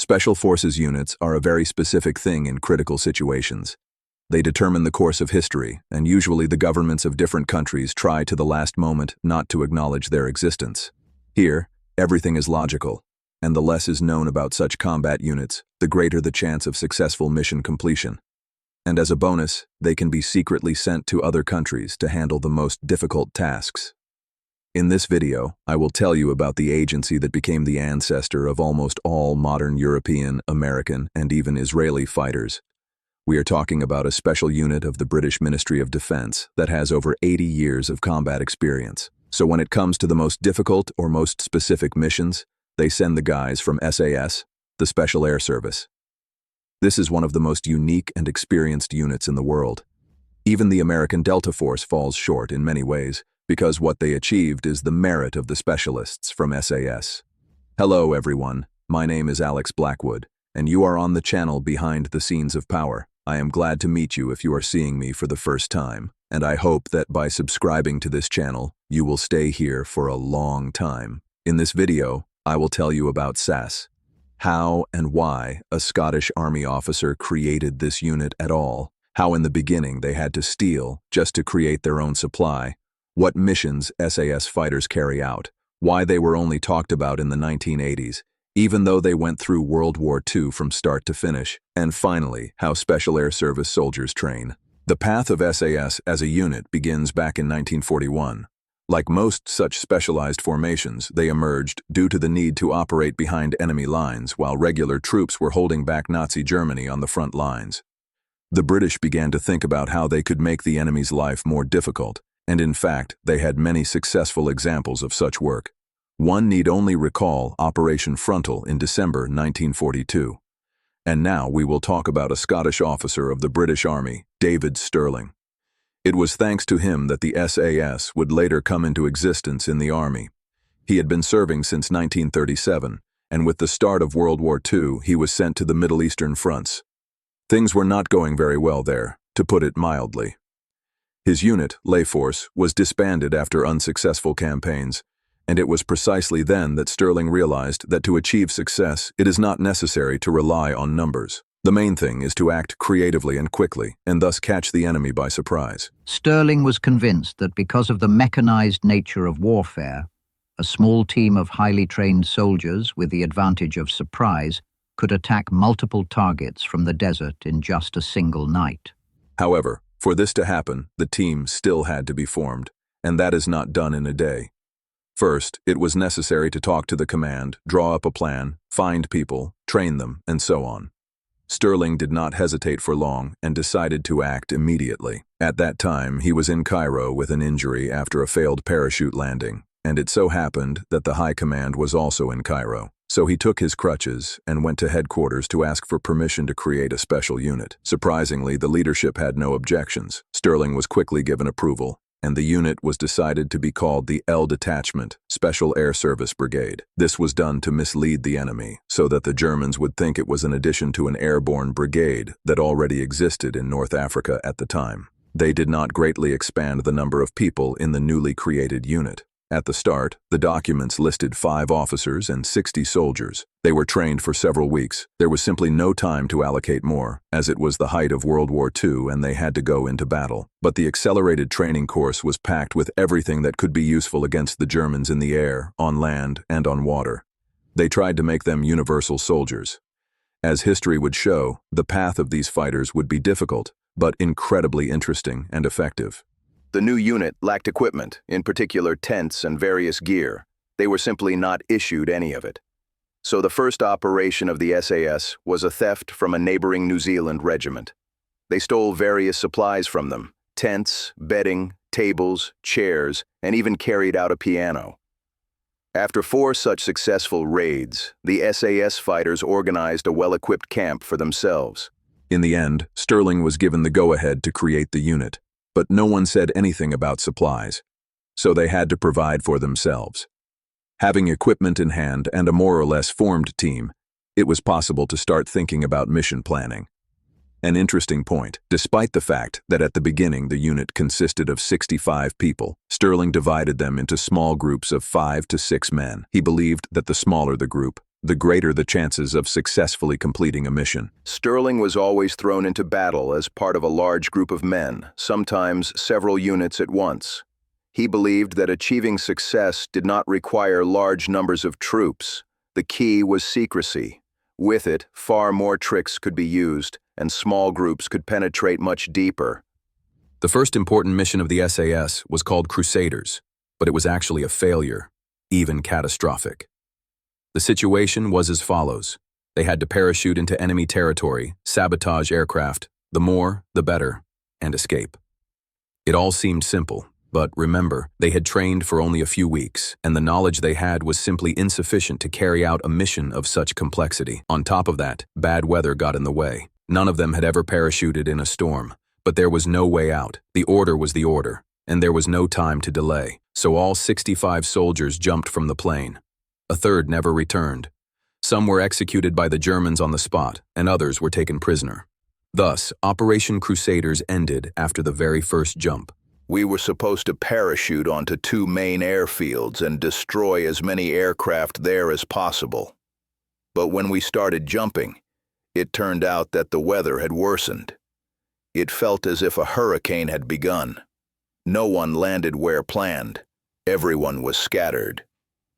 Special Forces units are a very specific thing in critical situations. They determine the course of history, and usually the governments of different countries try to the last moment not to acknowledge their existence. Here, everything is logical, and the less is known about such combat units, the greater the chance of successful mission completion. And as a bonus, they can be secretly sent to other countries to handle the most difficult tasks. In this video, I will tell you about the agency that became the ancestor of almost all modern European, American, and even Israeli fighters. We are talking about a special unit of the British Ministry of Defense that has over 80 years of combat experience. So when it comes to the most difficult or most specific missions, they send the guys from SAS, the Special Air Service. This is one of the most unique and experienced units in the world. Even the American Delta Force falls short in many ways, because what they achieved is the merit of the specialists from SAS. Hello everyone, my name is Alex Blackwood, and you are on the channel Behind the Scenes of Power. I am glad to meet you if you are seeing me for the first time, and I hope that by subscribing to this channel, you will stay here for a long time. In this video, I will tell you about SAS, how and why a Scottish Army officer created this unit at all, how in the beginning they had to steal just to create their own supply, what missions SAS fighters carry out, why they were only talked about in the 1980s, even though they went through World War II from start to finish, and finally, how Special Air Service soldiers train. The path of SAS as a unit begins back in 1941. Like most such specialized formations, they emerged due to the need to operate behind enemy lines while regular troops were holding back Nazi Germany on the front lines. The British began to think about how they could make the enemy's life more difficult, and in fact, they had many successful examples of such work. One need only recall Operation Frontal in December 1942. And now we will talk about a Scottish officer of the British Army, David Stirling. It was thanks to him that the SAS would later come into existence in the Army. He had been serving since 1937, and with the start of World War II, he was sent to the Middle Eastern fronts. Things were not going very well there, to put it mildly. His unit, Lay Force, was disbanded after unsuccessful campaigns, and it was precisely then that Stirling realized that to achieve success, it is not necessary to rely on numbers. The main thing is to act creatively and quickly, and thus catch the enemy by surprise. Stirling was convinced that because of the mechanized nature of warfare, a small team of highly trained soldiers with the advantage of surprise could attack multiple targets from the desert in just a single night. However, for this to happen, the team still had to be formed, and that is not done in a day. First, it was necessary to talk to the command, draw up a plan, find people, train them, and so on. Stirling did not hesitate for long and decided to act immediately. At that time, he was in Cairo with an injury after a failed parachute landing, and it so happened that the High Command was also in Cairo. So he took his crutches and went to headquarters to ask for permission to create a special unit. Surprisingly, the leadership had no objections. Stirling was quickly given approval, and the unit was decided to be called the L Detachment, Special Air Service Brigade. This was done to mislead the enemy, so that the Germans would think it was an addition to an airborne brigade that already existed in North Africa at the time. They did not greatly expand the number of people in the newly created unit. At the start, the documents listed 5 officers and 60 soldiers. They were trained for several weeks. There was simply no time to allocate more, as it was the height of World War II and they had to go into battle. But the accelerated training course was packed with everything that could be useful against the Germans in the air, on land, and on water. They tried to make them universal soldiers. As history would show, the path of these fighters would be difficult, but incredibly interesting and effective. The new unit lacked equipment, in particular tents and various gear. They were simply not issued any of it. So the first operation of the SAS was a theft from a neighboring New Zealand regiment. They stole various supplies from them: tents, bedding, tables, chairs, and even carried out a piano. After 4 such successful raids, the SAS fighters organized a well-equipped camp for themselves. In the end, Stirling was given the go-ahead to create the unit. But no one said anything about supplies, so they had to provide for themselves. Having equipment in hand and a more or less formed team, it was possible to start thinking about mission planning. An interesting point, despite the fact that at the beginning the unit consisted of 65 people, Stirling divided them into small groups of 5 to 6 men. He believed that the smaller the group, the greater the chances of successfully completing a mission. Sterling was always thrown into battle as part of a large group of men, sometimes several units at once. He believed that achieving success did not require large numbers of troops. The key was secrecy. With it, far more tricks could be used, and small groups could penetrate much deeper. The first important mission of the SAS was called Crusaders, but it was actually a failure, even catastrophic. The situation was as follows. They had to parachute into enemy territory, sabotage aircraft, the more, the better, and escape. It all seemed simple, but remember, they had trained for only a few weeks, and the knowledge they had was simply insufficient to carry out a mission of such complexity. On top of that, bad weather got in the way. None of them had ever parachuted in a storm, but there was no way out. The order was the order, and there was no time to delay, so all 65 soldiers jumped from the plane. A third never returned. Some were executed by the Germans on the spot, and others were taken prisoner. Thus, Operation Crusaders ended after the very first jump. We were supposed to parachute onto 2 main airfields and destroy as many aircraft there as possible. But when we started jumping, it turned out that the weather had worsened. It felt as if a hurricane had begun. No one landed where planned. Everyone was scattered.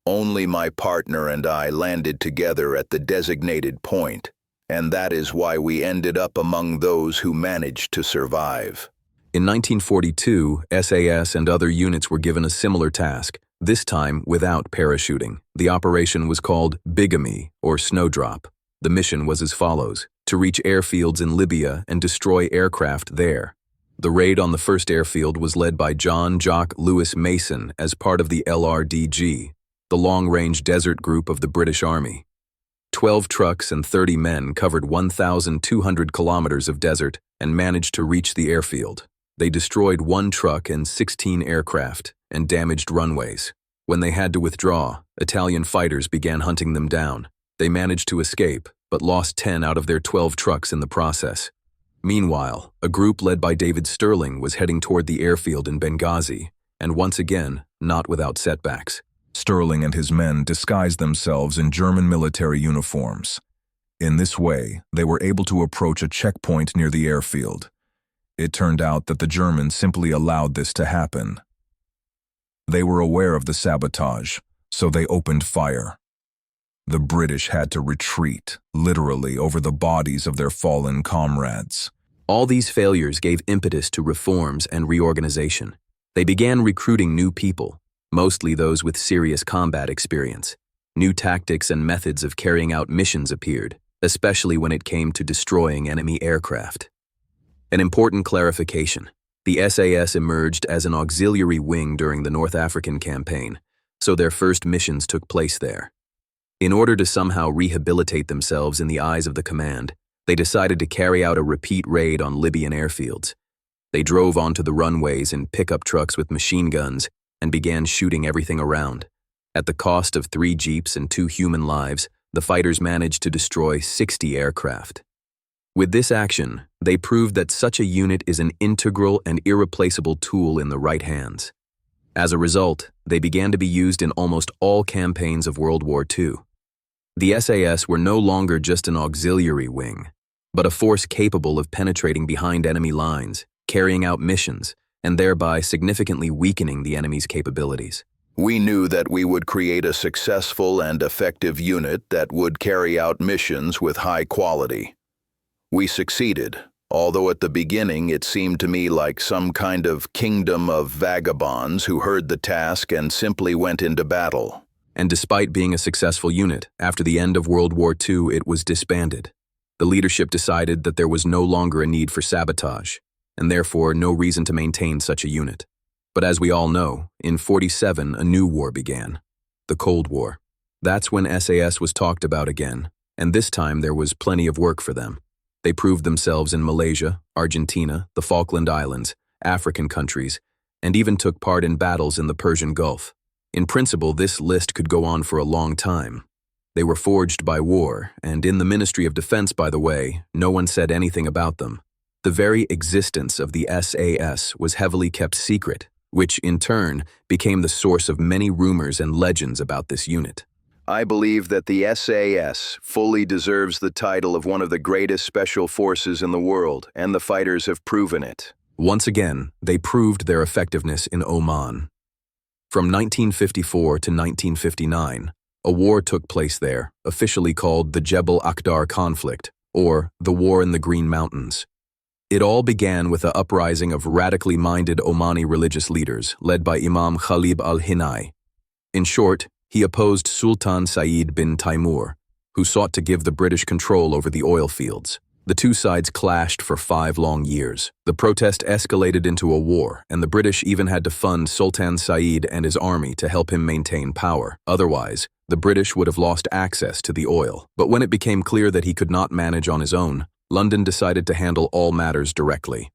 Only my partner and I landed together at the designated point, and that is why we ended up among those who managed to survive. In 1942, SAS and other units were given a similar task, this time without parachuting. The operation was called Bigamy, or Snowdrop. The mission was as follows: to reach airfields in Libya and destroy aircraft there. The raid on the first airfield was led by John Jock Lewis Mason as part of the LRDG, the long-range desert group of the British Army. 12 trucks and 30 men covered 1,200 kilometers of desert and managed to reach the airfield. They destroyed 1 truck and 16 aircraft and damaged runways. When they had to withdraw, Italian fighters began hunting them down. They managed to escape, but lost 10 out of their 12 trucks in the process. Meanwhile, a group led by David Sterling was heading toward the airfield in Benghazi, and once again, not without setbacks. Sterling and his men disguised themselves in German military uniforms. In this way, they were able to approach a checkpoint near the airfield. It turned out that the Germans simply allowed this to happen. They were aware of the sabotage, so they opened fire. The British had to retreat, literally over the bodies of their fallen comrades. All these failures gave impetus to reforms and reorganization. They began recruiting new people, mostly those with serious combat experience. New tactics and methods of carrying out missions appeared, especially when it came to destroying enemy aircraft. An important clarification: the SAS emerged as an auxiliary wing during the North African campaign, so their first missions took place there. In order to somehow rehabilitate themselves in the eyes of the command, they decided to carry out a repeat raid on Libyan airfields. They drove onto the runways in pickup trucks with machine guns and began shooting everything around. At the cost of 3 jeeps and 2 human lives, the fighters managed to destroy 60 aircraft. With this action, they proved that such a unit is an integral and irreplaceable tool in the right hands. As a result, they began to be used in almost all campaigns of World War II. The SAS were no longer just an auxiliary wing, but a force capable of penetrating behind enemy lines, carrying out missions, and thereby significantly weakening the enemy's capabilities. We knew that we would create a successful and effective unit that would carry out missions with high quality. We succeeded, although at the beginning it seemed to me like some kind of kingdom of vagabonds who heard the task and simply went into battle. And despite being a successful unit, after the end of World War II it was disbanded. The leadership decided that there was no longer a need for sabotage, and therefore no reason to maintain such a unit. But as we all know, in '47 a new war began, the Cold War. That's when SAS was talked about again, and this time there was plenty of work for them. They proved themselves in Malaysia, Argentina, the Falkland Islands, African countries, and even took part in battles in the Persian Gulf. In principle, this list could go on for a long time. They were forged by war, and in the Ministry of Defense, by the way, no one said anything about them. The very existence of the SAS was heavily kept secret, which, in turn, became the source of many rumors and legends about this unit. I believe that the SAS fully deserves the title of one of the greatest special forces in the world, and the fighters have proven it. Once again, they proved their effectiveness in Oman. From 1954 to 1959, a war took place there, officially called the Jebel Akhdar conflict, or the War in the Green Mountains. It all began with an uprising of radically minded Omani religious leaders led by Imam Khalid al-Hinai. In short, he opposed Sultan Saeed bin Taimur, who sought to give the British control over the oil fields. The two sides clashed for 5 long years. The protest escalated into a war, and the British even had to fund Sultan Saeed and his army to help him maintain power. Otherwise, the British would have lost access to the oil. But when it became clear that he could not manage on his own, London decided to handle all matters directly.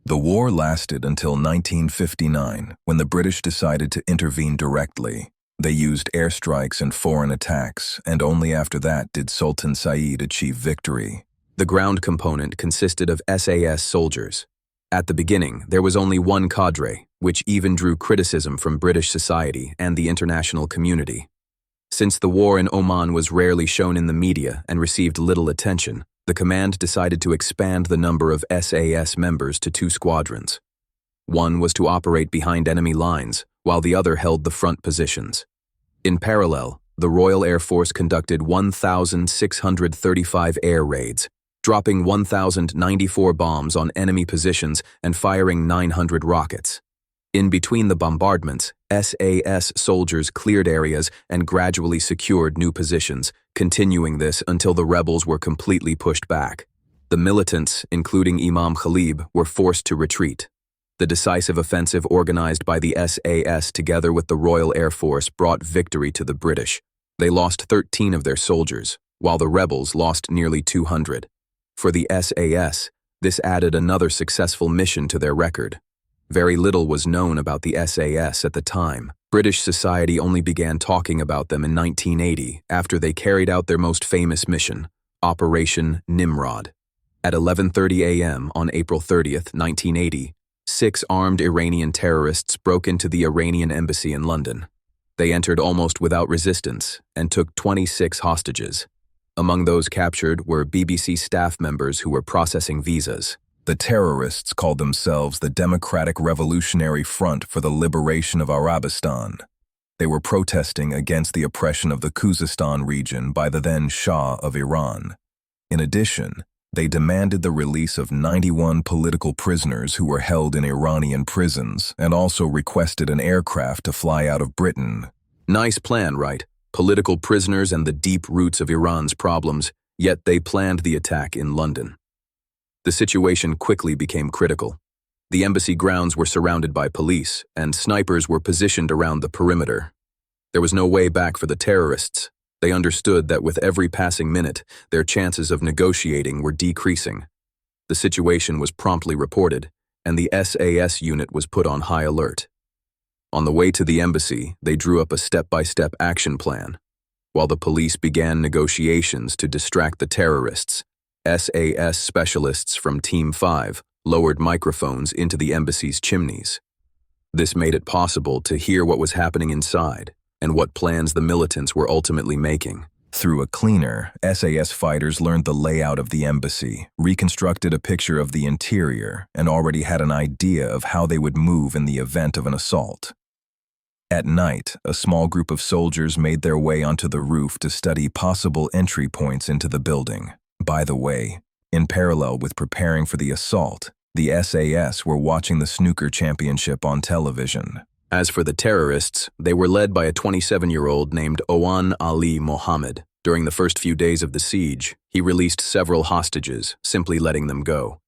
The war lasted until 1959, when the British decided to intervene directly. They used airstrikes and foreign attacks, and only after that did Sultan Saeed achieve victory. The ground component consisted of SAS soldiers. At the beginning, there was only one cadre, which even drew criticism from British society and the international community. Since the war in Oman was rarely shown in the media and received little attention, the command decided to expand the number of SAS members to 2 squadrons. One was to operate behind enemy lines, while the other held the front positions. In parallel, the Royal Air Force conducted 1,635 air raids, dropping 1,094 bombs on enemy positions and firing 900 rockets. In between the bombardments, SAS soldiers cleared areas and gradually secured new positions, continuing this until the rebels were completely pushed back. The militants, including Imam Khalid, were forced to retreat. The decisive offensive organized by the SAS together with the Royal Air Force brought victory to the British. They lost 13 of their soldiers, while the rebels lost nearly 200. For the SAS, this added another successful mission to their record. Very little was known about the SAS at the time. British society only began talking about them in 1980 after they carried out their most famous mission, Operation Nimrod. At 11:30 a.m. on April 30th, 1980, 6 armed Iranian terrorists broke into the Iranian embassy in London. They entered almost without resistance and took 26 hostages. Among those captured were BBC staff members who were processing visas. The terrorists called themselves the Democratic Revolutionary Front for the Liberation of Arabistan. They were protesting against the oppression of the Khuzestan region by the then Shah of Iran. In addition, they demanded the release of 91 political prisoners who were held in Iranian prisons and also requested an aircraft to fly out of Britain. Nice plan, right? Political prisoners and the deep roots of Iran's problems, yet they planned the attack in London. The situation quickly became critical. The embassy grounds were surrounded by police, and snipers were positioned around the perimeter. There was no way back for the terrorists. They understood that with every passing minute, their chances of negotiating were decreasing. The situation was promptly reported, and the SAS unit was put on high alert. On the way to the embassy, they drew up a step-by-step action plan. While the police began negotiations to distract the terrorists, SAS specialists from Team 5 lowered microphones into the embassy's chimneys. This made it possible to hear what was happening inside and what plans the militants were ultimately making. Through a cleaner, SAS fighters learned the layout of the embassy, reconstructed a picture of the interior, and already had an idea of how they would move in the event of an assault. At night, a small group of soldiers made their way onto the roof to study possible entry points into the building. By the way, in parallel with preparing for the assault, the SAS were watching the snooker championship on television. As for the terrorists, they were led by a 27-year-old named Owan Ali Mohammed. During the first few days of the siege, he released several hostages, simply letting them go.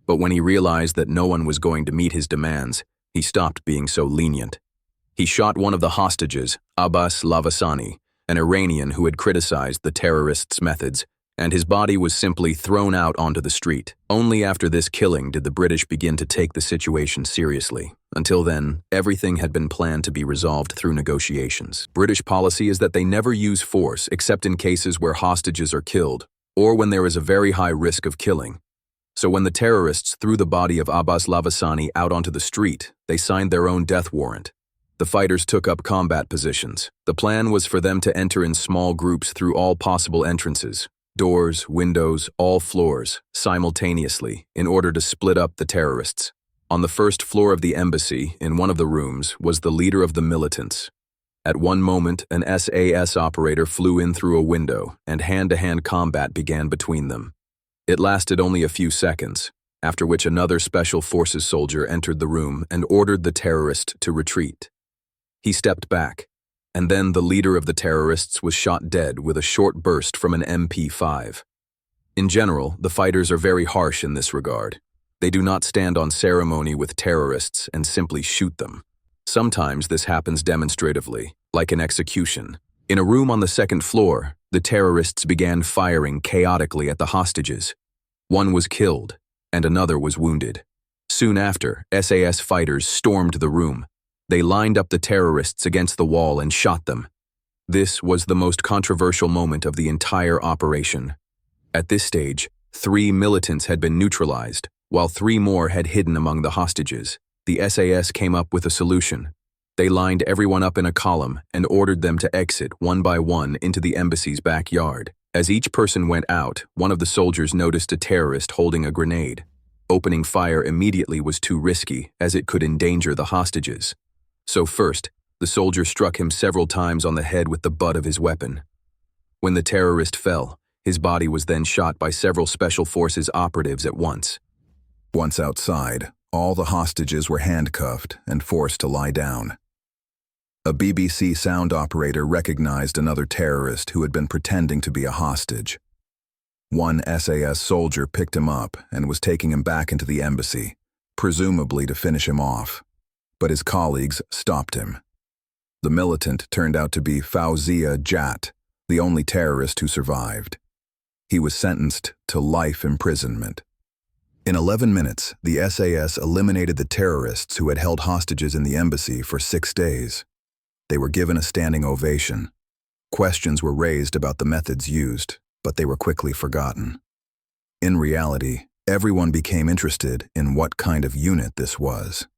But when he realized that no one was going to meet his demands, he stopped being so lenient. He shot one of the hostages, Abbas Lavasani, an Iranian who had criticized the terrorists' methods, and his body was simply thrown out onto the street. Only after this killing did the British begin to take the situation seriously. Until then, everything had been planned to be resolved through negotiations. British policy is that they never use force except in cases where hostages are killed, or when there is a very high risk of killing. So when the terrorists threw the body of Abbas Lavasani out onto the street, they signed their own death warrant. The fighters took up combat positions. The plan was for them to enter in small groups through all possible entrances, doors, windows, all floors, simultaneously, in order to split up the terrorists. On the first floor of the embassy, in one of the rooms, was the leader of the militants. At one moment, an SAS operator flew in through a window, and hand-to-hand combat began between them. It lasted only a few seconds, after which another Special Forces soldier entered the room and ordered the terrorist to retreat. He stepped back, and then the leader of the terrorists was shot dead with a short burst from an MP5. In general, the fighters are very harsh in this regard. They do not stand on ceremony with terrorists and simply shoot them. Sometimes this happens demonstratively, like an execution. In a room on the second floor, the terrorists began firing chaotically at the hostages. One was killed, and another was wounded. Soon after, SAS fighters stormed the room. They lined up the terrorists against the wall and shot them. This was the most controversial moment of the entire operation. At this stage, 3 militants had been neutralized, while 3 more had hidden among the hostages. The SAS came up with a solution. They lined everyone up in a column and ordered them to exit one by one into the embassy's backyard. As each person went out, one of the soldiers noticed a terrorist holding a grenade. Opening fire immediately was too risky, as it could endanger the hostages. So first, the soldier struck him several times on the head with the butt of his weapon. When the terrorist fell, his body was then shot by several Special Forces operatives at once. Once outside, all the hostages were handcuffed and forced to lie down. A BBC sound operator recognized another terrorist who had been pretending to be a hostage. One SAS soldier picked him up and was taking him back into the embassy, presumably to finish him off. But his colleagues stopped him. The militant turned out to be Fauzia Jat, the only terrorist who survived. He was sentenced to life imprisonment. In 11 minutes, the SAS eliminated the terrorists who had held hostages in the embassy for 6 days. They were given a standing ovation. Questions were raised about the methods used, but they were quickly forgotten. In reality, everyone became interested in what kind of unit this was.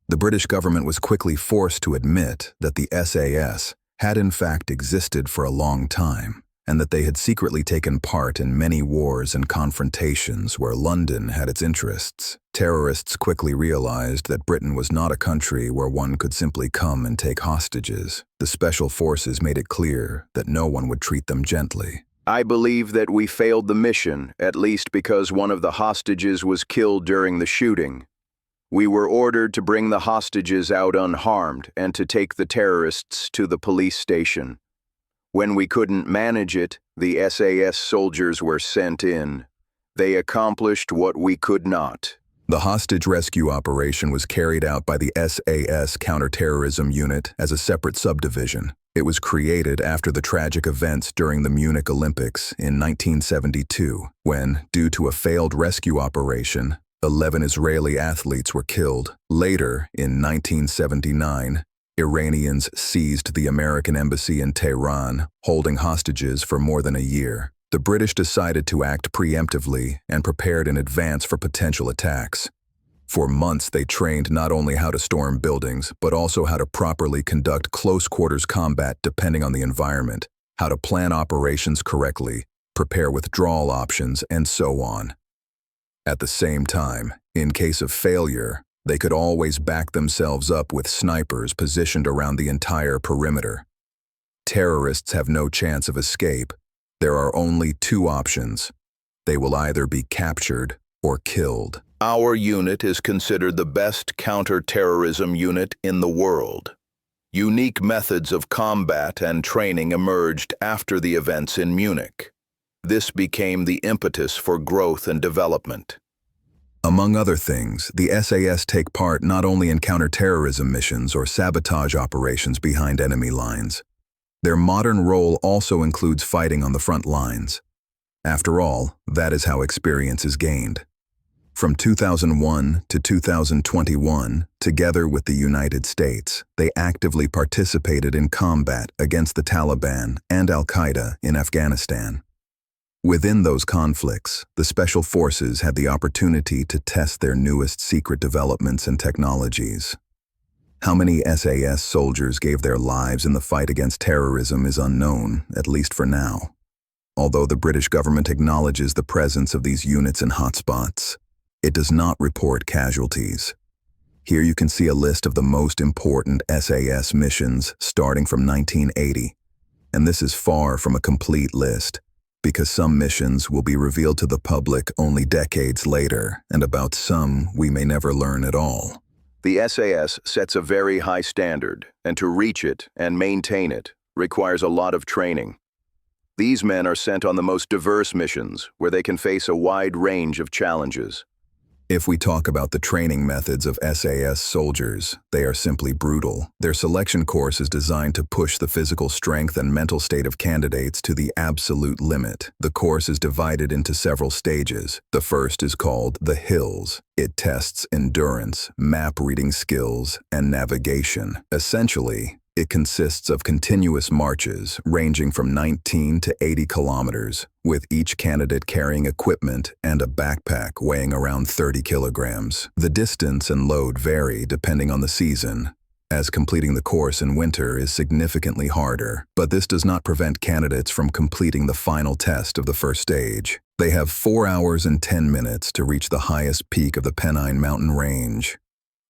The British government was quickly forced to admit that the SAS had in fact existed for a long time, and that they had secretly taken part in many wars and confrontations where London had its interests. Terrorists quickly realized that Britain was not a country where one could simply come and take hostages. The Special Forces made it clear that no one would treat them gently. I believe that we failed the mission, at least because one of the hostages was killed during the shooting. We were ordered to bring the hostages out unharmed and to take the terrorists to the police station. When we couldn't manage it, the SAS soldiers were sent in. They accomplished what we could not. The hostage rescue operation was carried out by the SAS counter-terrorism unit as a separate subdivision. It was created after the tragic events during the Munich Olympics in 1972, when, due to a failed rescue operation, 11 Israeli athletes were killed. Later, in 1979, Iranians seized the American embassy in Tehran, holding hostages for more than a year. The British decided to act preemptively and prepared in advance for potential attacks. For months, they trained not only how to storm buildings, but also how to properly conduct close-quarters combat depending on the environment, how to plan operations correctly, prepare withdrawal options, and so on. At the same time, in case of failure, they could always back themselves up with snipers positioned around the entire perimeter. Terrorists have no chance of escape. There are only 2 options. They will either be captured or killed. Our unit is considered the best counter-terrorism unit in the world. Unique methods of combat and training emerged after the events in Munich. This became the impetus for growth and development. Among other things, the SAS take part not only in counter-terrorism missions or sabotage operations behind enemy lines. Their modern role also includes fighting on the front lines. After all, that is how experience is gained. From 2001 to 2021, together with the United States, they actively participated in combat against the Taliban and Al-Qaeda in Afghanistan. Within those conflicts, the Special Forces had the opportunity to test their newest secret developments and technologies. How many SAS soldiers gave their lives in the fight against terrorism is unknown, at least for now. Although the British government acknowledges the presence of these units in hotspots, it does not report casualties. Here you can see a list of the most important SAS missions starting from 1980. And this is far from a complete list, because some missions will be revealed to the public only decades later, and about some we may never learn at all. The SAS sets a very high standard, and to reach it and maintain it requires a lot of training. These men are sent on the most diverse missions, where they can face a wide range of challenges. If we talk about the training methods of SAS soldiers, they are simply brutal. Their selection course is designed to push the physical strength and mental state of candidates to the absolute limit. The course is divided into several stages. The first is called the Hills. It tests endurance, map-reading skills, and navigation. Essentially, it consists of continuous marches ranging from 19 to 80 kilometers, with each candidate carrying equipment and a backpack weighing around 30 kilograms. The distance and load vary depending on the season, as completing the course in winter is significantly harder. But this does not prevent candidates from completing the final test of the first stage. They have 4 hours and 10 minutes to reach the highest peak of the Pennine Mountain Range.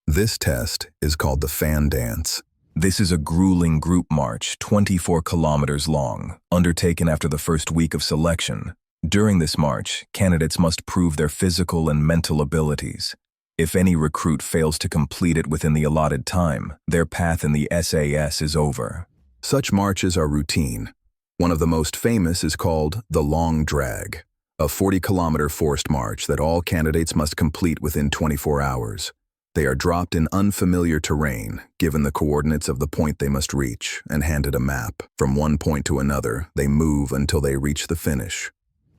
This test is called the Fan Dance. This is a grueling group march, 24 kilometers long, undertaken after the first week of selection. During this march, candidates must prove their physical and mental abilities. If any recruit fails to complete it within the allotted time, their path in the SAS is over. Such marches are routine. One of the most famous is called the Long Drag, a 40-kilometer forced march that all candidates must complete within 24 hours. They are dropped in unfamiliar terrain, given the coordinates of the point they must reach, and handed a map. From one point to another, they move until they reach the finish.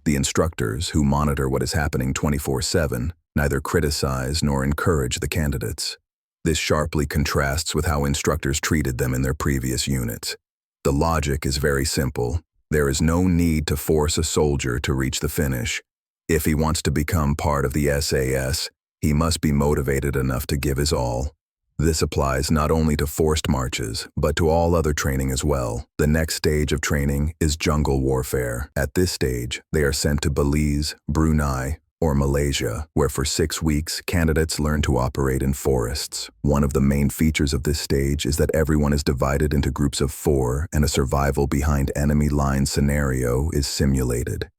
The instructors, who monitor what is happening 24/7, neither criticize nor encourage the candidates. This sharply contrasts with how instructors treated them in their previous units. The logic is very simple. There is no need to force a soldier to reach the finish. If he wants to become part of the SAS, he must be motivated enough to give his all. This applies not only to forced marches, but to all other training as well. The next stage of training is jungle warfare. At this stage, they are sent to Belize, Brunei, or Malaysia, where for 6 weeks, candidates learn to operate in forests. One of the main features of this stage is that everyone is divided into groups of 4, and a survival behind enemy lines scenario is simulated.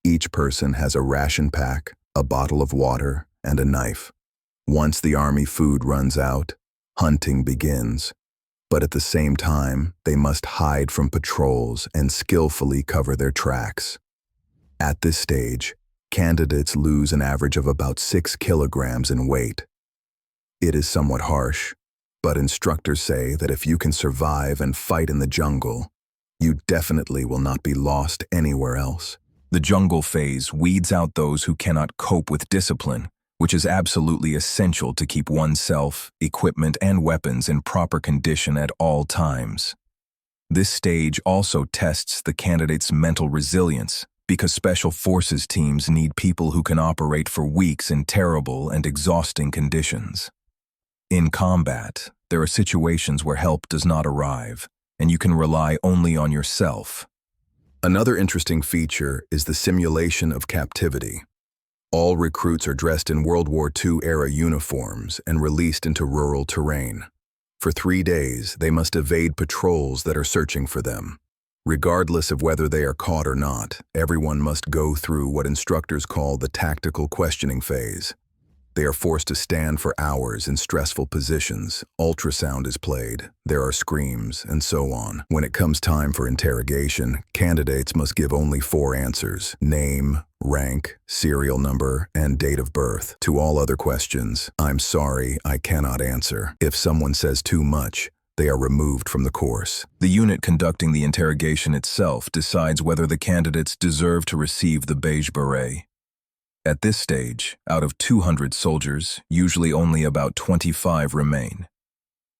Each person has a ration pack, a bottle of water, and a knife. Once the army food runs out, hunting begins. But at the same time, they must hide from patrols and skillfully cover their tracks. At this stage, candidates lose an average of about 6 kilograms in weight. It is somewhat harsh, but instructors say that if you can survive and fight in the jungle, you definitely will not be lost anywhere else. The jungle phase weeds out those who cannot cope with discipline, which is absolutely essential to keep oneself, equipment, and weapons in proper condition at all times. This stage also tests the candidate's mental resilience, because special forces teams need people who can operate for weeks in terrible and exhausting conditions. In combat, there are situations where help does not arrive, and you can rely only on yourself. Another interesting feature is the simulation of captivity. All recruits are dressed in World War II-era uniforms and released into rural terrain. For 3 days, they must evade patrols that are searching for them. Regardless of whether they are caught or not, everyone must go through what instructors call the tactical questioning phase. They are forced to stand for hours in stressful positions. Ultrasound is played, there are screams, and so on. When it comes time for interrogation, candidates must give only 4 answers: name, rank, serial number, and date of birth. To all other questions, "I'm sorry, I cannot answer." If someone says too much, they are removed from the course. The unit conducting the interrogation itself decides whether the candidates deserve to receive the beige beret. At this stage, out of 200 soldiers, usually only about 25 remain.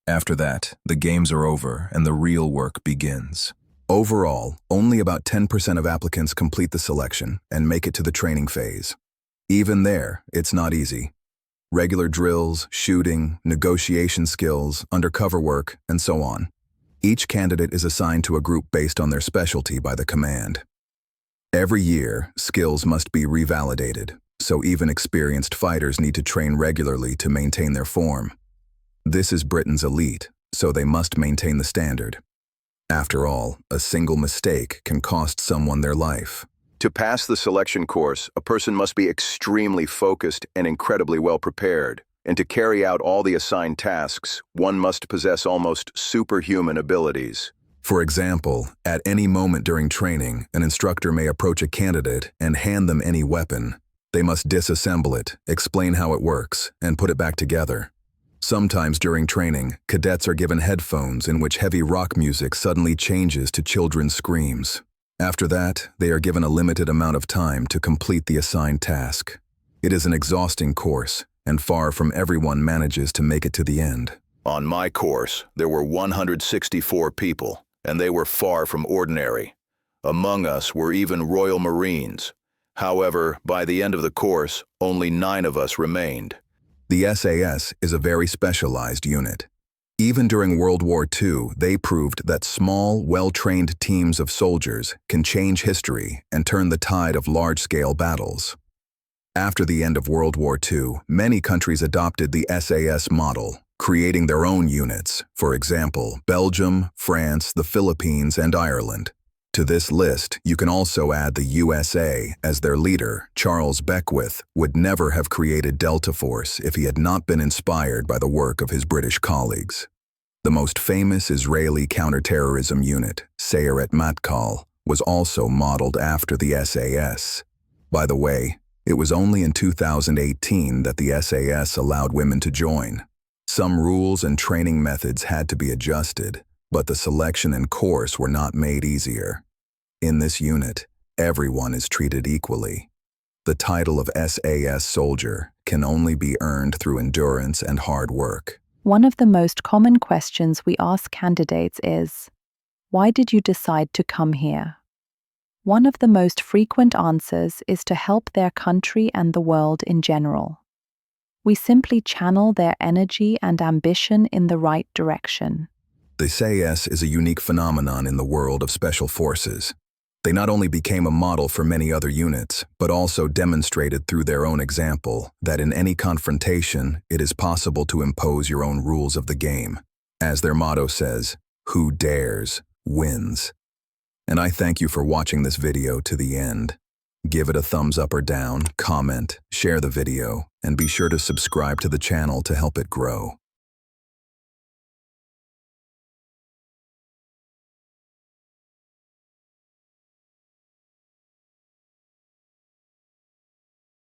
After that, the games are over and the real work begins. Overall, only about 10% of applicants complete the selection and make it to the training phase. Even there, it's not easy. regular drills, shooting, negotiation skills, undercover work, and so on. Each candidate is assigned to a group based on their specialty by the command. Every year, skills must be revalidated, so even experienced fighters need to train regularly to maintain their form. This is Britain's elite, so they must maintain the standard. After all, a single mistake can cost someone their life. To pass the selection course, a person must be extremely focused and incredibly well prepared. And to carry out all the assigned tasks, one must possess almost superhuman abilities. For example, at any moment during training, an instructor may approach a candidate and hand them any weapon. They must disassemble it, explain how it works, and put it back together. Sometimes during training, cadets are given headphones in which heavy rock music suddenly changes to children's screams. After that, they are given a limited amount of time to complete the assigned task. It is an exhausting course, and far from everyone manages to make it to the end. On my course, there were 164 people, and they were far from ordinary. Among us were even Royal Marines. However, by the end of the course, only 9 of us remained. The SAS is a very specialized unit. Even during World War II, they proved that small, well-trained teams of soldiers can change history and turn the tide of large-scale battles. After the end of World War II, many countries adopted the SAS model, creating their own units, for example, Belgium, France, the Philippines, and Ireland. To this list, you can also add the USA, as their leader, Charles Beckwith, would never have created Delta Force if he had not been inspired by the work of his British colleagues. The most famous Israeli counter-terrorism unit, Sayeret Matkal, was also modeled after the SAS. By the way, it was only in 2018 that the SAS allowed women to join. Some rules and training methods had to be adjusted, but the selection and course were not made easier. In this unit, everyone is treated equally. The title of SAS soldier can only be earned through endurance and hard work. One of the most common questions we ask candidates is, why did you decide to come here? One of the most frequent answers is to help their country and the world in general. We simply channel their energy and ambition in the right direction. The SAS is a unique phenomenon in the world of special forces. They not only became a model for many other units, but also demonstrated through their own example that in any confrontation, it is possible to impose your own rules of the game. As their motto says, "Who dares, wins." And I thank you for watching this video to the end. Give it a thumbs up or down, comment, share the video, and be sure to subscribe to the channel to help it grow.